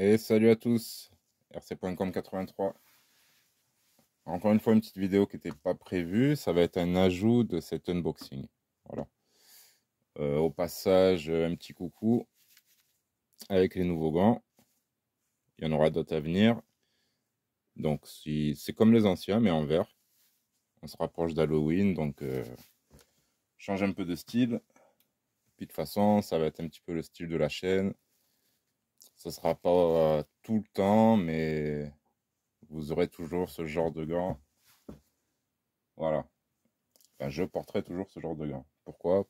Et salut à tous, rc.com 83. Encore une fois, une petite vidéo qui n'était pas prévue. Ça va être un ajout de cet unboxing. Voilà. Au passage, un petit coucou avec les nouveaux gants. Il y en aura d'autres à venir. Donc, c'est comme les anciens, mais en vert. On se rapproche d'Halloween, donc change un peu de style. Puis de toute façon, ça va être un petit peu le style de la chaîne. Ce sera pas tout le temps, mais vous aurez toujours ce genre de gants. Voilà. Enfin, je porterai toujours ce genre de gants. Pourquoi?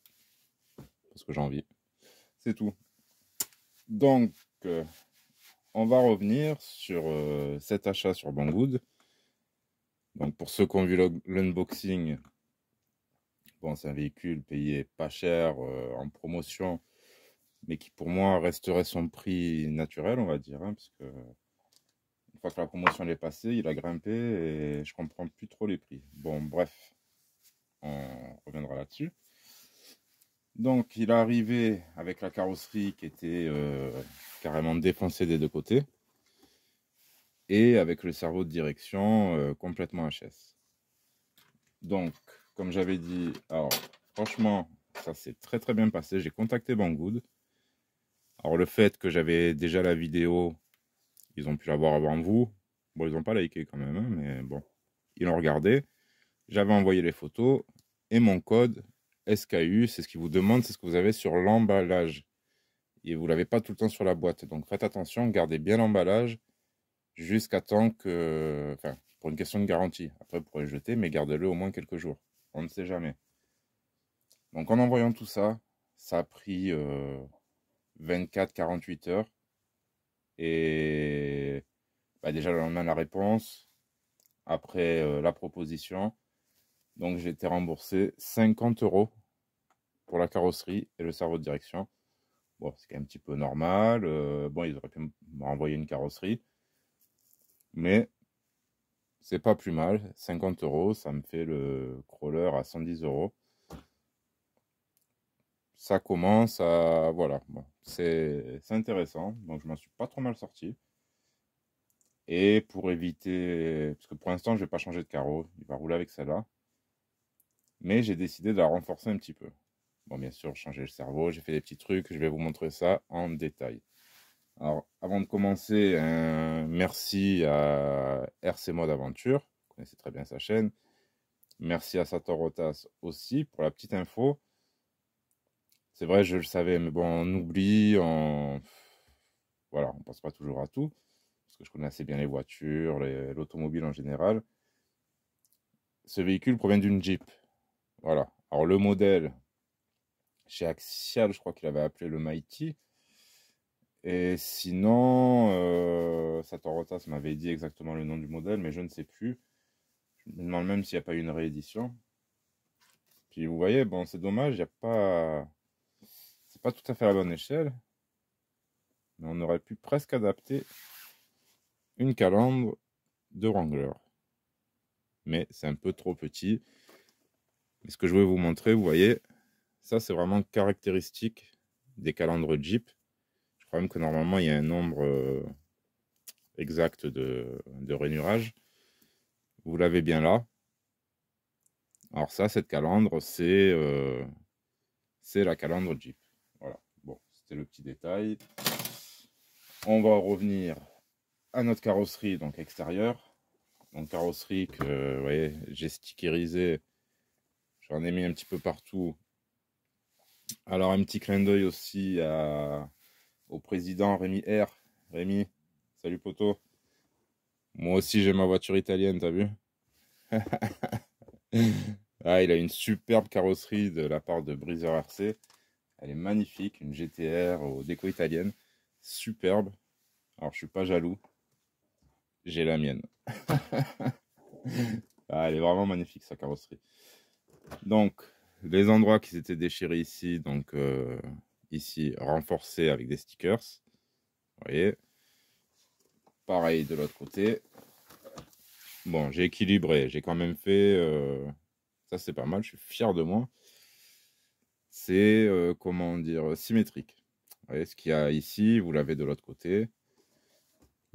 Parce que j'ai envie. C'est tout. Donc, on va revenir sur cet achat sur Banggood. Donc, pour ceux qui ont vu l'unboxing, bon, c'est un véhicule payé pas cher, en promotion, mais qui pour moi resterait son prix naturel, on va dire, hein, parce que une fois que la promotion est passée, il a grimpé et je comprends plus trop les prix. Bon, bref, on reviendra là-dessus. Donc, il est arrivé avec la carrosserie qui était carrément défoncée des deux côtés et avec le cerveau de direction complètement HS. Donc, comme j'avais dit, alors franchement, ça s'est très très bien passé. J'ai contacté Banggood. Alors, le fait que j'avais déjà la vidéo, ils ont pu la voir avant vous. Bon, ils n'ont pas liké quand même, hein, mais bon, ils l'ont regardé. J'avais envoyé les photos et mon code SKU, c'est ce qu'ils vous demandent, c'est ce que vous avez sur l'emballage. Et vous ne l'avez pas tout le temps sur la boîte. Donc faites attention, gardez bien l'emballage jusqu'à temps que... Enfin, pour une question de garantie. Après, vous pourrez le jeter, mais gardez-le au moins quelques jours. On ne sait jamais. Donc en envoyant tout ça, ça a pris 24-48 heures. Et bah, déjà le lendemain, la réponse. Après la proposition. Donc j'ai été remboursé 50 € pour la carrosserie et le cerveau de direction. Bon, c'est quand même un petit peu normal. Bon, ils auraient pu me renvoyer une carrosserie. Mais c'est pas plus mal. 50 €, ça me fait le crawler à 110 €. Ça commence à... Voilà, bon, c'est intéressant. Donc je m'en suis pas trop mal sorti. Et pour éviter... Parce que pour l'instant, je vais pas changer de carreau. Il va rouler avec celle-là. Mais j'ai décidé de la renforcer un petit peu. Bon, bien sûr, changer le cerveau. J'ai fait des petits trucs. Je vais vous montrer ça en détail. Alors, avant de commencer, merci à RC Mode Aventure. Vous connaissez très bien sa chaîne. Merci à Satorotas aussi pour la petite info. C'est vrai, je le savais, mais bon, on oublie, voilà, on pense pas toujours à tout, parce que je connais assez bien les voitures, l'automobile en général. Ce véhicule provient d'une Jeep. Voilà. Alors, le modèle, chez Axial, je crois qu'il avait appelé le Mighty. Et sinon, Satorotas m'avait dit exactement le nom du modèle, mais je ne sais plus. Je me demande même s'il n'y a pas eu une réédition. Puis vous voyez, bon, c'est dommage, il n'y a pas... C'est pas tout à fait à la bonne échelle. Mais on aurait pu presque adapter une calandre de Wrangler. Mais c'est un peu trop petit. Mais ce que je veux vous montrer, vous voyez, ça c'est vraiment caractéristique des calandres Jeep. Je crois même que normalement il y a un nombre exact de rainurage. Vous l'avez bien là. Alors ça, cette calandre, c'est la calandre Jeep. Voilà, bon, c'était le petit détail. On va revenir à notre carrosserie, donc extérieure. Donc carrosserie que, vous voyez, j'ai stickerisé. J'en ai mis un petit peu partout. Alors un petit clin d'œil aussi au président Rémi R. Rémi, salut poto. Moi aussi j'ai ma voiture italienne, t'as vu? Ah, il a une superbe carrosserie de la part de Breezer RC. Elle est magnifique, une GTR aux déco italienne. Superbe. Alors je suis pas jaloux. J'ai la mienne. Ah, elle est vraiment magnifique sa carrosserie. Donc, les endroits qui s'étaient déchirés ici, donc ici renforcés avec des stickers. Vous voyez. Pareil de l'autre côté. Bon, j'ai équilibré. J'ai quand même fait... ça, c'est pas mal. Je suis fier de moi. C'est, comment dire, symétrique. Vous voyez, ce qu'il y a ici, vous l'avez de l'autre côté.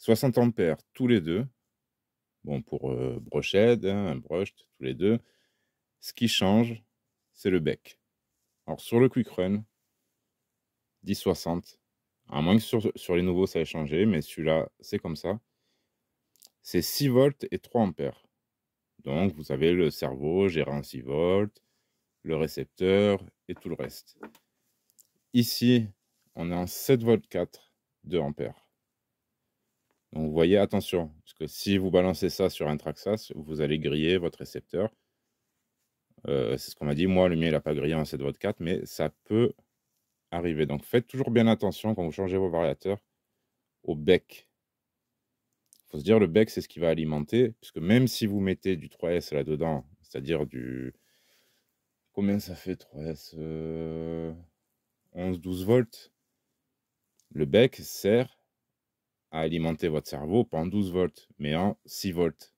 60 ampères tous les deux. Bon, pour brochette, hein, brushed, tous les deux. Ce qui change, c'est le bec. Alors, sur le Quick Run, 10-60, à moins que sur les nouveaux, ça ait changé, mais celui-là, c'est comme ça. C'est 6 volts et 3 ampères. Donc, vous avez le cerveau géré en 6 volts, le récepteur et tout le reste. Ici, on est en 7 volts 4, 2 ampères. Donc, vous voyez, attention, parce que si vous balancez ça sur un Traxxas, vous allez griller votre récepteur. C'est ce qu'on m'a dit. Moi, le mien, il n'a pas grillé en 7 volts 4, mais ça peut arriver. Donc, faites toujours bien attention quand vous changez vos variateurs au bec. Il faut se dire, le bec, c'est ce qui va alimenter, puisque même si vous mettez du 3S là-dedans, c'est-à-dire du... Combien ça fait 3S 11-12 volts. Le bec sert à alimenter votre cerveau pas en 12 volts, mais en 6 volts.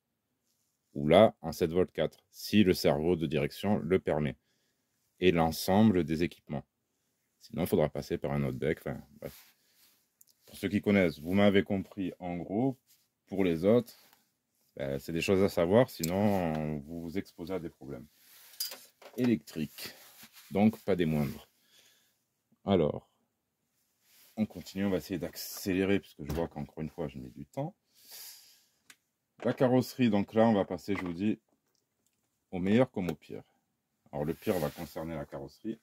Ou là, en 7 volts 4, si le cerveau de direction le permet. Et l'ensemble des équipements. Sinon, il faudra passer par un autre bec. Enfin, bref. Pour ceux qui connaissent, vous m'avez compris en gros. Pour les autres, ben, c'est des choses à savoir, sinon vous vous exposez à des problèmes. Électriques, donc pas des moindres. Alors, on continue, on va essayer d'accélérer, puisque je vois qu'encore une fois, je mets du temps. La carrosserie, donc là, on va passer, je vous dis, au meilleur comme au pire. Alors, le pire va concerner la carrosserie.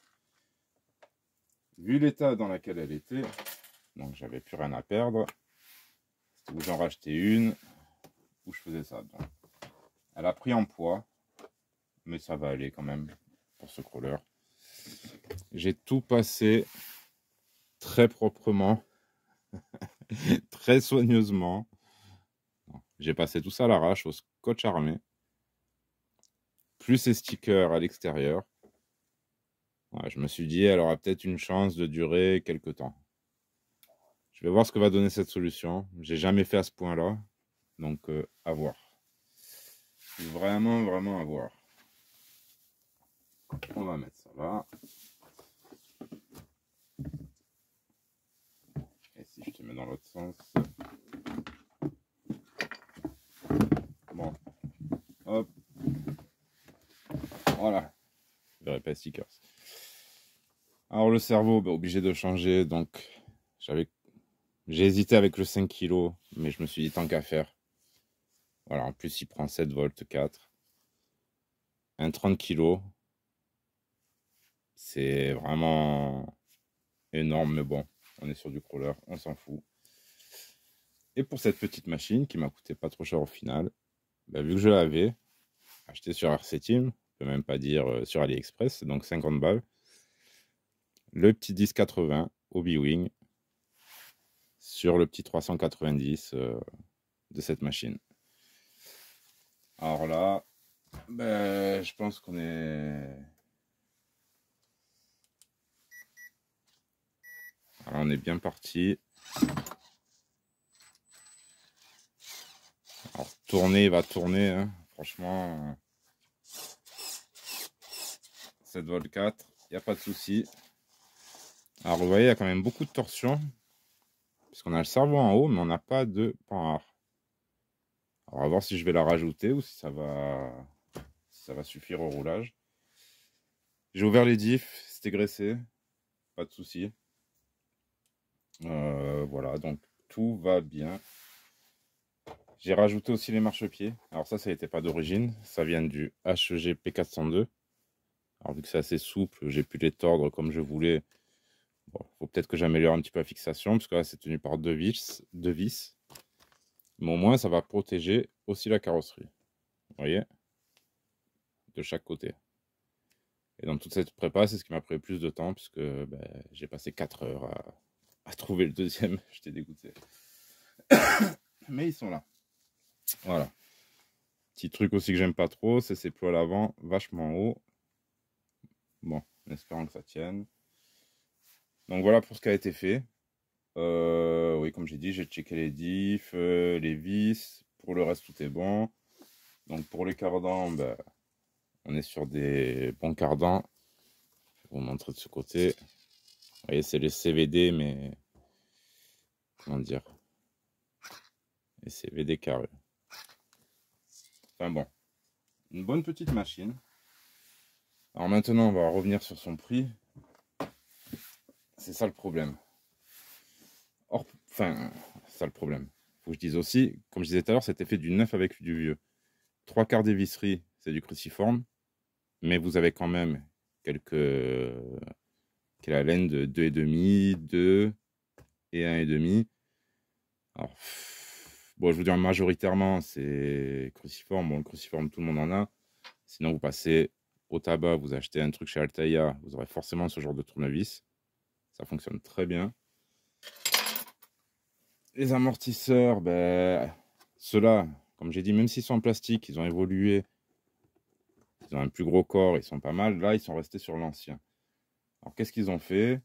Vu l'état dans lequel elle était, donc j'avais plus rien à perdre. C'était où j'en rachetais une, où je faisais ça. Donc, elle a pris en poids, mais ça va aller quand même pour ce crawler. J'ai tout passé très proprement, très soigneusement. J'ai passé tout ça à l'arrache au scotch armé, plus ces stickers à l'extérieur. Ouais, je me suis dit, elle aura peut-être une chance de durer quelques temps. Je vais voir ce que va donner cette solution. J'ai jamais fait à ce point-là, donc à voir. Vraiment, vraiment à voir. On va mettre ça là. Et si je te mets dans l'autre sens. Bon. Hop. Voilà. Je verrai pas stickers. Alors le cerveau, bah, obligé de changer. Donc j'ai hésité avec le 5 kg, mais je me suis dit tant qu'à faire. Voilà, en plus il prend 7 volts 4. Un 30 kg. C'est vraiment énorme, mais bon, on est sur du crawler, on s'en fout. Et pour cette petite machine qui m'a coûté pas trop cher au final, bah, vu que je l'avais acheté sur RC Team, je peux même pas dire sur AliExpress, donc 50 balles, le petit 1080 Hobby-Wing sur le petit 390 de cette machine. Alors là, ben, je pense qu'on est... Alors on est bien parti. Alors tourner, il va tourner, hein. Franchement... 7 volts 4, il n'y a pas de souci. Alors vous voyez, il y a quand même beaucoup de torsion. Puisqu'on a le cerveau en haut, mais on n'a pas de pan rare. Alors, on va voir si je vais la rajouter ou si ça va suffire au roulage. J'ai ouvert les diffs, c'était graissé, pas de souci. Voilà, donc tout va bien. J'ai rajouté aussi les marchepieds. Alors ça n'était pas d'origine, ça vient du HG P402. Alors vu que c'est assez souple, j'ai pu les tordre comme je voulais. Bon, faut peut-être que j'améliore un petit peu la fixation, parce que là c'est tenu par deux vis. Mais au moins ça va protéger aussi la carrosserie. Vous voyez, de chaque côté. Et dans toute cette prépa, c'est ce qui m'a pris le plus de temps, puisque ben, j'ai passé 4 heures à trouver le deuxième. J'étais dégoûté. Mais ils sont là. Voilà. Petit truc aussi que j'aime pas trop, c'est ces plots à l'avant vachement hauts. Bon, en espérant que ça tienne. Donc voilà pour ce qui a été fait. Oui, comme j'ai dit, j'ai checké les diffs, les vis. Pour le reste, tout est bon. Donc pour les cardans, ben, on est sur des bons cardans. Je vais vous montrer de ce côté. Vous voyez, c'est les CVD, mais comment dire, Et c'est VD carré. Enfin bon, une bonne petite machine. Alors maintenant, on va revenir sur son prix. C'est ça le problème. Or, enfin, c'est ça le problème. Faut que je dise aussi, comme je disais tout à l'heure, c'était fait du neuf avec du vieux. 3/4 des visseries, c'est du cruciforme. Mais vous avez quand même quelques... qui est la laine de 2,5, 2 et 1,5. Alors, bon, je vous dis majoritairement, c'est cruciforme. Bon, le cruciforme, tout le monde en a. Sinon, vous passez au tabac, vous achetez un truc chez Altaïa, vous aurez forcément ce genre de tournevis. Ça fonctionne très bien. Les amortisseurs, ben, ceux-là, comme j'ai dit, même s'ils sont en plastique, ils ont évolué. Ils ont un plus gros corps, ils sont pas mal. Là, ils sont restés sur l'ancien. Alors, qu'est-ce qu'ils ont fait?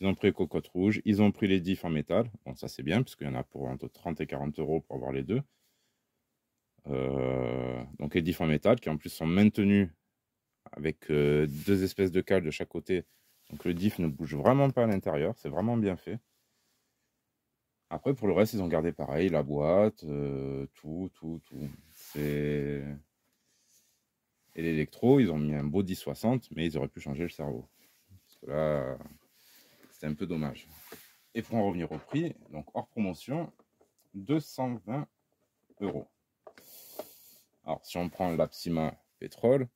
Ils ont pris les cocottes rouges, ils ont pris les diffs en métal. Bon, ça c'est bien, parce qu'il y en a pour entre 30 et 40 euros pour avoir les deux. Donc les diffs en métal, qui en plus sont maintenus avec deux espèces de cales de chaque côté. Donc le diff ne bouge vraiment pas à l'intérieur, c'est vraiment bien fait. Après, pour le reste, ils ont gardé pareil, la boîte, tout. Et l'électro, ils ont mis un beau 1060, mais ils auraient pu changer le cerveau. Parce que là, c'est un peu dommage. Et pour en revenir au prix, donc hors promotion, 220 euros. Alors, si on prend l'Apsima pétrole,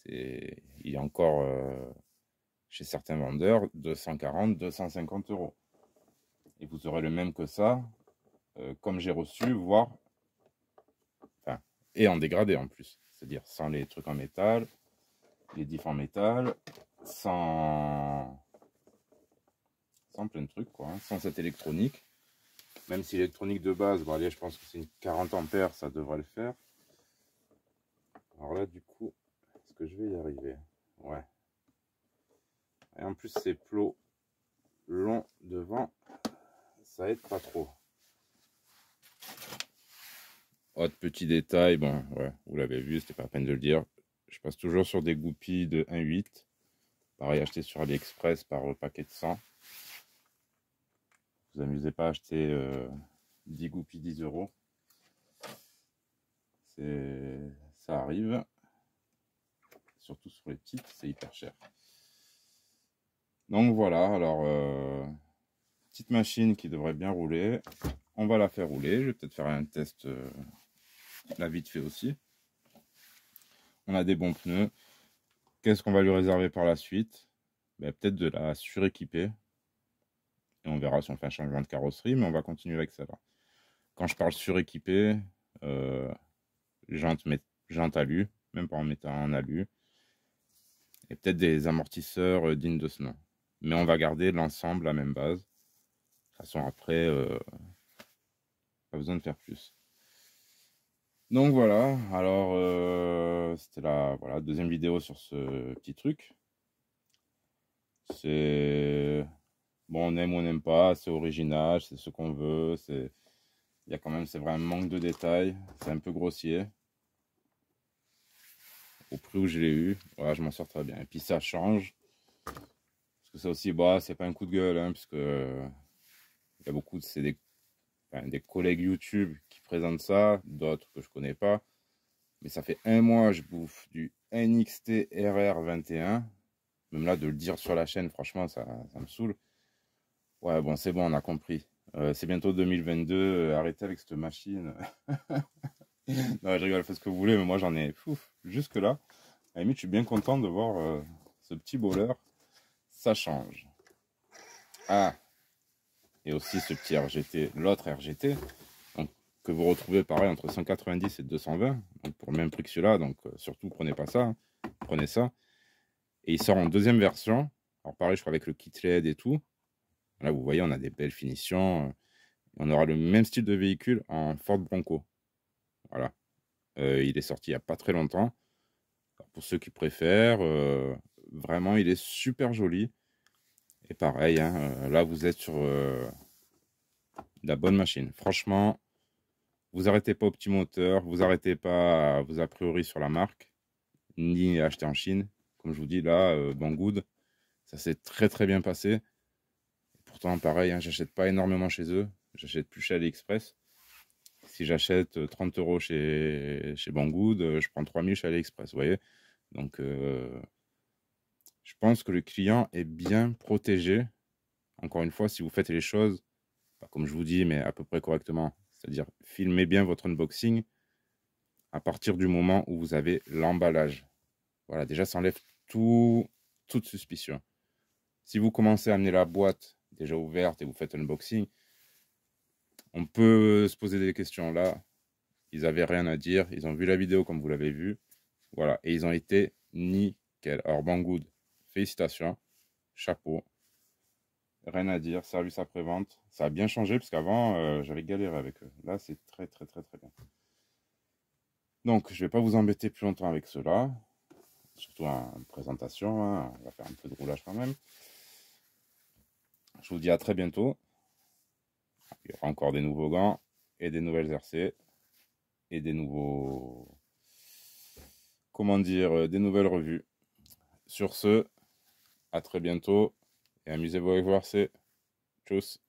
il y a encore chez certains vendeurs 240, 250 euros. Et vous aurez le même que ça, comme j'ai reçu, voire, enfin, et en dégradé en plus. C'est-à-dire sans les trucs en métal, les diffs en métal, sans plein de trucs, quoi, hein, sans cette électronique. Même si l'électronique de base, bon, allez, je pense que c'est une 40 ampères, ça devrait le faire. Alors là, du coup, est-ce que je vais y arriver? Ouais. Et en plus, ces plots longs devant, ça aide pas trop. Autre petit détail, bon, ouais, vous l'avez vu, c'était pas la peine de le dire. Je passe toujours sur des goupilles de 1,8. Pareil, acheté sur AliExpress par paquet de 100. Vous amusez pas à acheter 10 goupilles 10 euros. Ça arrive. Surtout sur les petites, c'est hyper cher. Donc voilà, alors petite machine qui devrait bien rouler. On va la faire rouler. Je vais peut-être faire un test là vite fait aussi. On a des bons pneus. Qu'est-ce qu'on va lui réserver par la suite? Ben, peut-être de la suréquiper. Et on verra si on fait un changement de carrosserie, mais on va continuer avec ça là. Quand je parle suréquipé, jantes alu, même pas en mettant en alu. Et peut-être des amortisseurs dignes de ce nom. Mais on va garder l'ensemble, la même base. De toute façon, après, pas besoin de faire plus. Donc voilà, alors c'était la voilà, deuxième vidéo sur ce petit truc. C'est bon, on aime ou on n'aime pas, c'est original, c'est ce qu'on veut, il y a quand même, c'est vrai, un manque de détails, c'est un peu grossier. Au prix où je l'ai eu, voilà, je m'en sors très bien. Et puis ça change, parce que ça aussi, bah, c'est pas un coup de gueule, hein, puisque il y a beaucoup, c'est des collègues YouTube qui présentent ça, d'autres que je connais pas. Mais ça fait un mois, je bouffe du NXT RR21. Même là, de le dire sur la chaîne, franchement, ça me saoule. Ouais, bon, c'est bon, on a compris. C'est bientôt 2022, arrêtez avec cette machine. Non, je rigole, faites ce que vous voulez, mais moi j'en ai jusque-là. À la limite, je suis bien content de voir ce petit bowler. Ça change. Ah, et aussi ce petit RGT, l'autre RGT, donc, que vous retrouvez pareil entre 190 et 220, donc pour le même prix que celui-là, donc surtout prenez pas ça, hein. Prenez ça. Et il sort en deuxième version. Alors pareil, je crois avec le kit LED et tout. Là, vous voyez, on a des belles finitions. On aura le même style de véhicule en Ford Bronco. Voilà. Il est sorti il n'y a pas très longtemps. Alors, pour ceux qui préfèrent, vraiment, il est super joli. Et pareil, hein, là, vous êtes sur la bonne machine. Franchement, vous arrêtez pas au petit moteur, vous arrêtez pas à vous a priori sur la marque, ni acheter en Chine. Comme je vous dis, là, Banggood, ça s'est très très bien passé. Pourtant, pareil, hein, j'achète pas énormément chez eux. J'achète plus chez AliExpress. si j'achète 30 € chez Banggood, je prends 3000 chez AliExpress, vous voyez. Donc, je pense que le client est bien protégé. Encore une fois, si vous faites les choses, pas comme je vous dis, mais à peu près correctement, c'est-à-dire filmez bien votre unboxing à partir du moment où vous avez l'emballage. Voilà, déjà, ça enlève toute suspicion. Si vous commencez à amener la boîte déjà ouverte et vous faites un unboxing, on peut se poser des questions. Là, ils n'avaient rien à dire. Ils ont vu la vidéo comme vous l'avez vu. Voilà, et ils ont été nickel. Alors, Banggood, félicitations, chapeau. Rien à dire, service après-vente. Ça a bien changé parce qu'avant, j'avais galéré avec eux. Là, c'est très, très, très, très bien. Donc, je ne vais pas vous embêter plus longtemps avec cela. Surtout en présentation, hein. On va faire un peu de roulage quand même. Je vous dis à très bientôt. Il y aura encore des nouveaux gants et des nouvelles RC et des nouveaux, comment dire, des nouvelles revues. Sur ce, à très bientôt et amusez-vous avec vos RC. Tchuss.